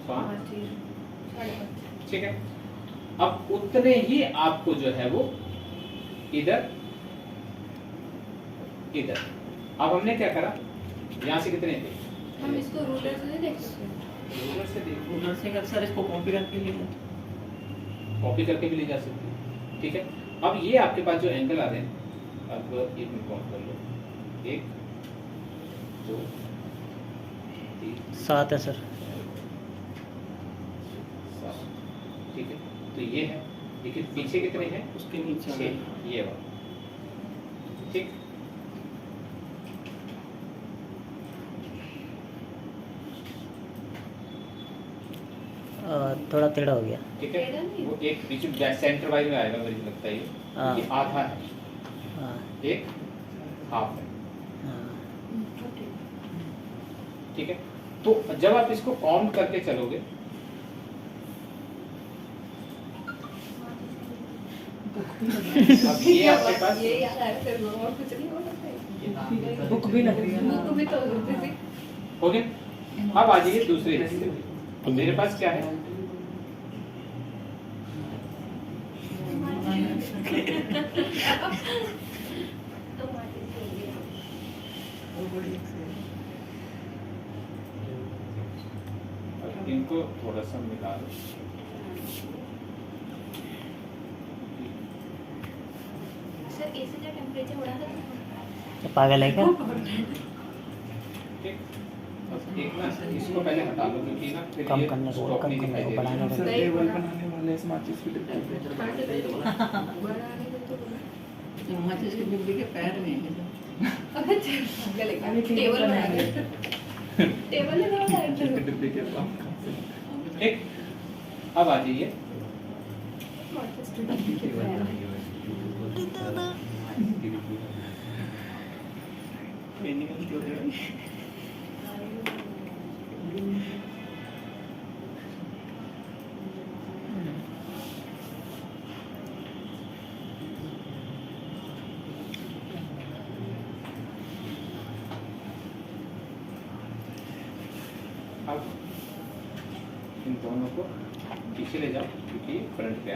A: 5,
F: 5 6.5,
A: ठीक है? अब उतने ही आपको जो है वो इधर इधर। अब हमने क्या करा, यहाँ से कितने थे?
F: हम इसको रूलर से नहीं देख सकते।
A: रूलर से देखो,
G: उधर से अगर सर इसको कॉपी करके ले लो।
A: कॉपी करके भी ले जा सकते हैं, ठीक है? अब ये आपके पास जो एंगल आ रहे हैं, अब एक में काउंट कर लो, 1 2 3
C: 7 है सर।
A: 7, ठीक है? तो ये है, लेकिन पीछे कितने हैं?
G: उसके नीचे
A: 6, ये वाला, ठीक?
C: थोड़ा टेढ़ा हो गया।
A: ठीक है?
F: टेढ़ा नहीं।
A: वो एक बीच में सेंटर वाइज में आएगा, मुझे लगता है
C: हाँ।
A: ये आधा है,
C: हाँ,
A: एक हाफ है,
C: हाँ,
A: ठीक है? तो जब आप इसको काउंट करके चलोगे अब ये आपके पास
F: ये याद आया फिर वो और कुछ नहीं हो सकता है।
B: बुक भी लग रही है ना।
F: बुक भी तो होती थी।
A: हो गया। अब आ जाइए दूसरे हिस्से में। अब मेरे पास क्या है, अब इनको थोड़ा सा मिला दो।
F: सर एसी का टेम्परेचर बढ़ा था।
C: पागल है क्या?
A: ठीक, अब एक ना इसको पहले हटा लो क्योंकि ना फिर
C: कम
A: ये
C: करने को,
A: स्टॉक
C: कम
A: नहीं
C: करने
A: दिखाई
C: को,
A: दे
C: बढ़ाने
A: रहा।
C: को।
D: सर
F: नहीं,
D: टेबल
F: बड़ा।
D: बनाने वाले इस माचिस की डिब्बी
F: बढ़ाने दे तो बोला।
E: माचिस की डिब्बी के पैर में है।
F: अबे चल
B: अरे
F: टेबल
B: टेबल
F: बना
B: बनाएंगे।
F: दे। टेबल लगा हुआ है
D: की डिब्बी के पास
A: ठीक, अब आ जाइए
G: निकलती होती है।
A: अब इन दोनों को पीछे ले जाओ क्योंकि फ्रंट पे आ।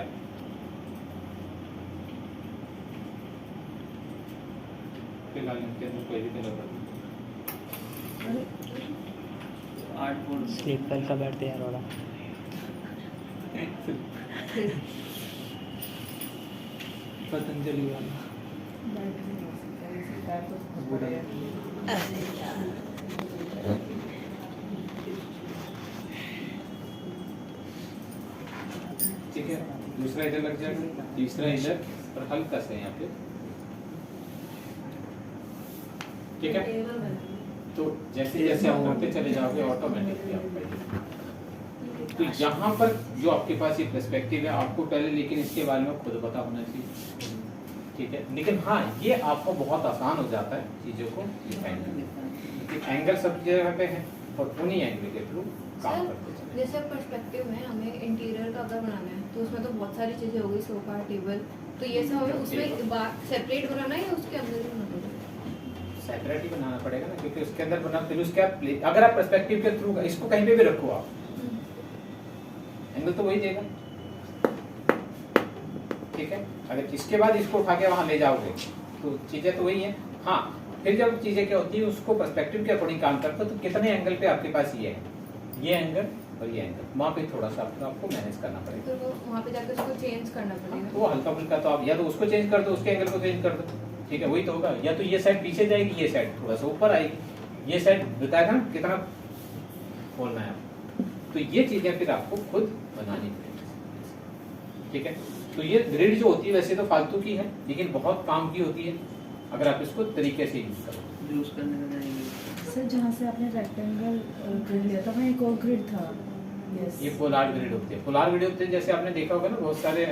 A: फिलहाल इनके अंदर कोई भी कलर बदल
G: आर्ट बोर्ड
C: स्लीपर का बेड तैयार हो रहा।
D: पतंजलि वाला
A: ठीक है, दूसरा इधर लग जाएगा, तीसरा इधर और हल्का सा यहाँ पे। ठीक है, तो जैसे जैसे आप करते चले जाओगे ऑटोमेटिकली आप तो यहाँ पर जो आपके पास ये पर्सपेक्टिव है आपको पहले लेकिन इसके बारे में खुद पता होना चाहिए। ठीक है, लेकिन हाँ ये आपको बहुत आसान हो जाता है चीज़ों को डिफाइन करना। एंगल सब जगह पे है और उन्हीं एंगल के थ्रू काम करते चले।
F: जैसे पर्सपेक्टिव में हमें इंटीरियर का अगर बनाना है तो उसमें तो बहुत सारी चीजें हो गई, सोफा टेबल, तो ये सब हमें उसमें सेपरेट बनाना है या उसके अंदर ही बनाना है?
A: सेपरेट ही बनाना पड़ेगा ना क्योंकि उसके अंदर बना फिर उसके आप अगर आप पर्सपेक्टिव के थ्रू इसको कहीं पे भी रखो आप एंगल तो वही देगा। ठीक है, अगर इसके बाद इसको उठा के वहां ले जाओगे तो चीजें तो वही है। हाँ, फिर जब चीजें क्या होती है उसको पर्सपेक्टिव के अकॉर्डिंग काम करते हो तो कितने एंगल पे आपके पास ये है, ये एंगल और ये एंगल, वहाँ पे थोड़ा सा आपको मैनेज करना पड़ेगा।
F: तो वो वहाँ पे जाकर उसको चेंज करना पड़ेगा।
A: तो वो हल्का फुल्का तो आप या तो उसको चेंज कर दो, उसके एंगल को चेंज कर दो। ठीक है, वही तो होगा। या तो ये साइड पीछे जाएगी, ये साइड थोड़ा सा ऊपर आएगी, ये साइड बताएगा ना कितना खोलना है आपको। तो ये चीजें फिर आपको खुद बनानी पड़ेगी। ठीक है, तो ये ग्रिड जो होती है वैसे तो फालतू की है लेकिन बहुत काम की होती है अगर आप इसको तरीके से यूज करो।
G: यूज करने का जाएंगे।
B: सर जहाँ से आपने रेक्टेंगल ग्रिड लिया था वहाँ एक और ग्रिड था। यस,
A: ये पोलार ग्रिड होते हैं। पोलार ग्रिड होते हैं जैसे आपने देखा होगा ना बहुत सारे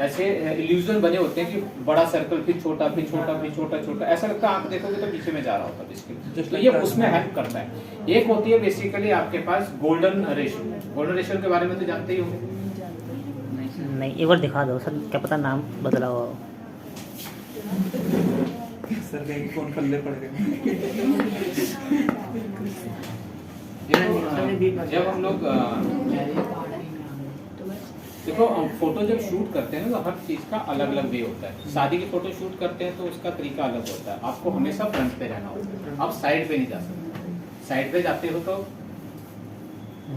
A: ऐसे इल्यूजन बने होते हैं कि बड़ा सर्कल फिर छोटा फिर छोटा फिर छोटा छोटा, ऐसा लगता है आप देखोगे तो पीछे में जा रहा होता है बिस्किट। तो ये उसमें हेल्प करता है। एक होती है बेसिकली आपके पास गोल्डन रेशियो। गोल्डन रेशियो के बारे में तो जानते ही होंगे।
B: नहीं जानते।
C: नहीं, एक बार दिखा दो सर, क्या पता नाम बदला हुआ हो।
D: सर कहीं फोन पल्ले पड़ गए।
A: जब हम लोग देखो फोटो जब शूट करते हैं ना तो हर चीज का अलग अलग वे होता है। शादी की फोटो शूट करते हैं तो उसका तरीका अलग होता है। आपको हमेशा फ्रंट पे रहना होता है, आप साइड पे नहीं जा सकते। साइड पे जाते हो तो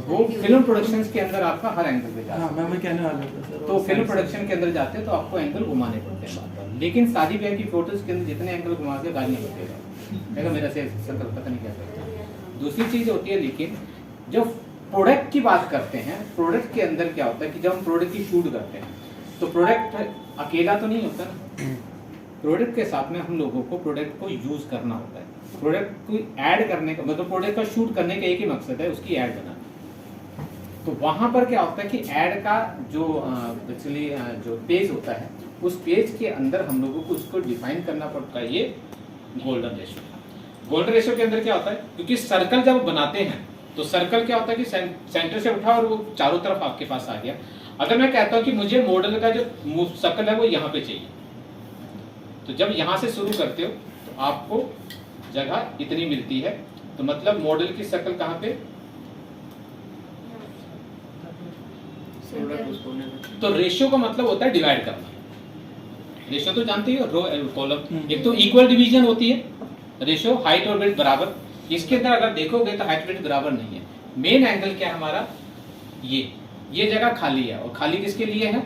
A: वो फिल्म प्रोडक्शंस के अंदर आपका हर एंगल पे जाता
D: हाँ,
A: है।
D: मैं वही कहने वाला था सर।
A: तो फिल्म प्रोडक्शन के अंदर जाते हैं तो आपको एंगल घुमाने पड़ते हैं बार बार। लेकिन शादी ब्याह की फोटोज के अंदर जितने एंगल घुमा के गालियाँ बचेगा मेरा से सर्कल पता नहीं क्या करता। दूसरी चीज होती है लेकिन जब प्रोडक्ट की बात करते हैं, प्रोडक्ट के अंदर क्या होता है कि जब हम प्रोडक्ट की शूट करते हैं तो प्रोडक्ट अकेला तो नहीं होता ना, प्रोडक्ट के साथ में हम लोगों को प्रोडक्ट को यूज करना होता है। प्रोडक्ट को ऐड करने का मतलब प्रोडक्ट का शूट करने का एक ही मकसद है, उसकी ऐड बनाना। तो वहां पर क्या होता है कि ऐड का जो एक्चुअली जो पेज होता है उस पेज के अंदर हम लोगों को उसको डिफाइन करना पड़ता है। ये गोल्डन रेशियो। गोल्डन रेशियो के अंदर क्या होता है, क्योंकि सर्कल जब बनाते हैं तो सर्कल क्या होता है कि सेंटर से उठा और वो चारों तरफ आपके पास आ गया। अगर मैं कहता हूं कि मुझे मॉडल का जो सर्कल है वो यहाँ पे चाहिए, तो जब यहाँ से शुरू करते हो तो आपको जगह इतनी मिलती है, तो मतलब मॉडल की सर्कल कहाँ पे,
G: प्रोडक्ट उसको ने
A: तो रेशियो का मतलब होता है डिवाइड करना। रेशियो तो जानते हो, रो एंड कॉलम, एक तो इक्वल डिवीजन होती है रेशियो, हाइट और विड्थ बराबर। इसके अंदर अगर देखोगे तो हाइट विड्थ बराबर नहीं है। मेन एंगल क्या है हमारा, ये जगह खाली है, और खाली किसके लिए है,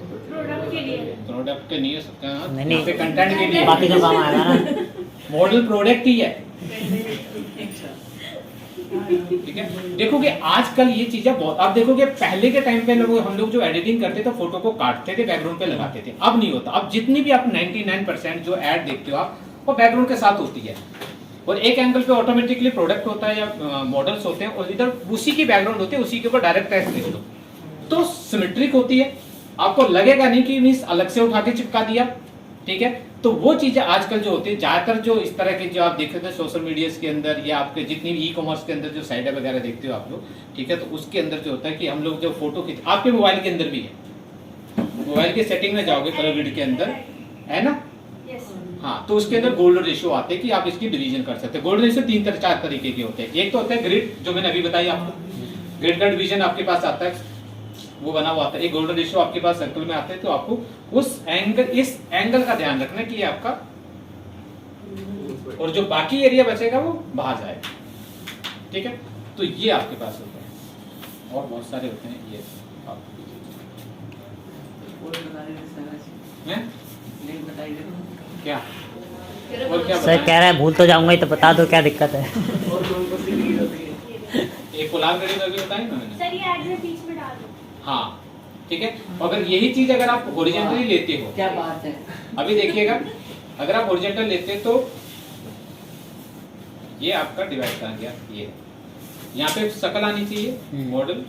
F: प्रोडक्ट के लिए।
A: प्रोडक्ट के नहीं हो सकता है,
C: नहीं,
A: यहाँ पे कंटेंट के लिए,
C: बाकी तो काम आएगा ना।
A: मॉडल प्रोडक्ट ही है, ठीक है। देखोगे आजकल ये चीजें बहुत, आप देखोगे पहले के टाइम पे हम लोग जो एडिटिंग करते थे फोटो को काटते थे, बैकग्राउंड पे लगाते थे, अब नहीं होता। अब जितनी भी आप 99% जो ऐड देखते हो आप, वो बैकग्राउंड के साथ होती है, और एक एंगल पे ऑटोमेटिकली प्रोडक्ट होता है या मॉडल्स होते हैं, और इधर उसी की बैकग्राउंड होती है, उसी के ऊपर डायरेक्ट टेक्स्ट लिख दो, तो सिमेट्रिक होती है, आपको लगेगा नहीं कि मींस अलग से उठा के चिपका दिया, ठीक है। तो वो चीजें आजकल जो होती है, ज्यादातर जो इस तरह के जो आप देख रहे थे सोशल मीडिया के अंदर या आपके जितनी भी ई कॉमर्स के अंदर जो साइट वगैरह देखते हो आप लोग, ठीक है, तो उसके अंदर जो होता है कि हम लोग जो फोटो खींच, आपके मोबाइल के अंदर भी है, मोबाइल के सेटिंग में जाओगे कलर ग्रेड के अंदर, है ना, हाँ, तो उसके अंदर गोल्डन रेशियो आते हैं कि आप इसकी डिवीजन कर सकते हैं। गोल्डन रेशियो 3-4 तरीके के होते हैं। एक तो होता है ग्रिड, जो मैंने अभी बताई आपको, ग्रिड का डिवीजन आपके पास आता है, वो बना हुआ आता है। एक गोल्डन रेशियो आपके पास सर्कल में आता है, तो आपको उस एंगल, इस एंगल का ध्यान रखना कि ये आपका, और जो बाकी एरिया बचेगा वो बाहर जाएगा, ठीक है। तो ये आपके पास होता है, और बहुत सारे होते हैं ये
G: और बता रहे थे
A: हैं?
G: लिंक बताइए
A: क्या और क्या
C: सर कह रहा है भूल तो जाऊंगा ही, तो बता दो क्या दिक्कत है।
G: और कौन कौन सी लीड होती है।
A: एक कोलाब करी तो अभी बताई ना मैंने,
F: सर ये एड में बीच में डाल दो।
A: हाँ, ठीक है। अगर यही चीज अगर आप हॉरिजॉन्टली लेते हो,
G: क्या बात है।
A: अभी देखिएगा, अगर आप हॉरिजॉन्टल लेते तो ये आपका डिवाइड कर गया, ये यहाँ पे शकल आनी चाहिए, मॉडल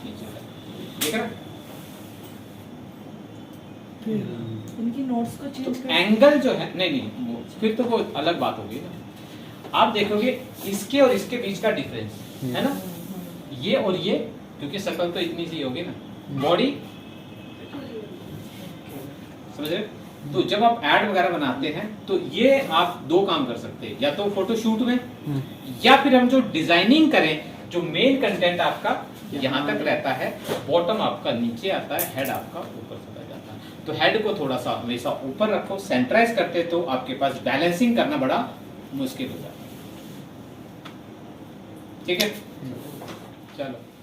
A: नीचे देख रहा,
B: इनकी नोट्स को चेंज कर,
A: एंगल जो है, नहीं फिर तो कोई अलग बात होगी ना। आप देखोगे इसके और इसके बीच का डिफरेंस है ना, ये और ये, क्योंकि शकल तो इतनी सी होगी ना, बॉडी, समझ रहे। तो जब आप ऐड वगैरह बनाते हैं तो ये आप दो काम कर सकते हैं, या तो फोटो शूट में, या फिर हम जो डिजाइनिंग करें, जो मेन कंटेंट आपका यहाँ तक रहता है, बॉटम आपका नीचे आता है, हेड आपका ऊपर चला जाता है। तो हेड को थोड़ा सा हमेशा ऊपर रखो, सेंट्राइज करते तो आपके पास बैलेंसिंग करना बड़ा मुश्किल हो जाता है, ठीक है। चलो।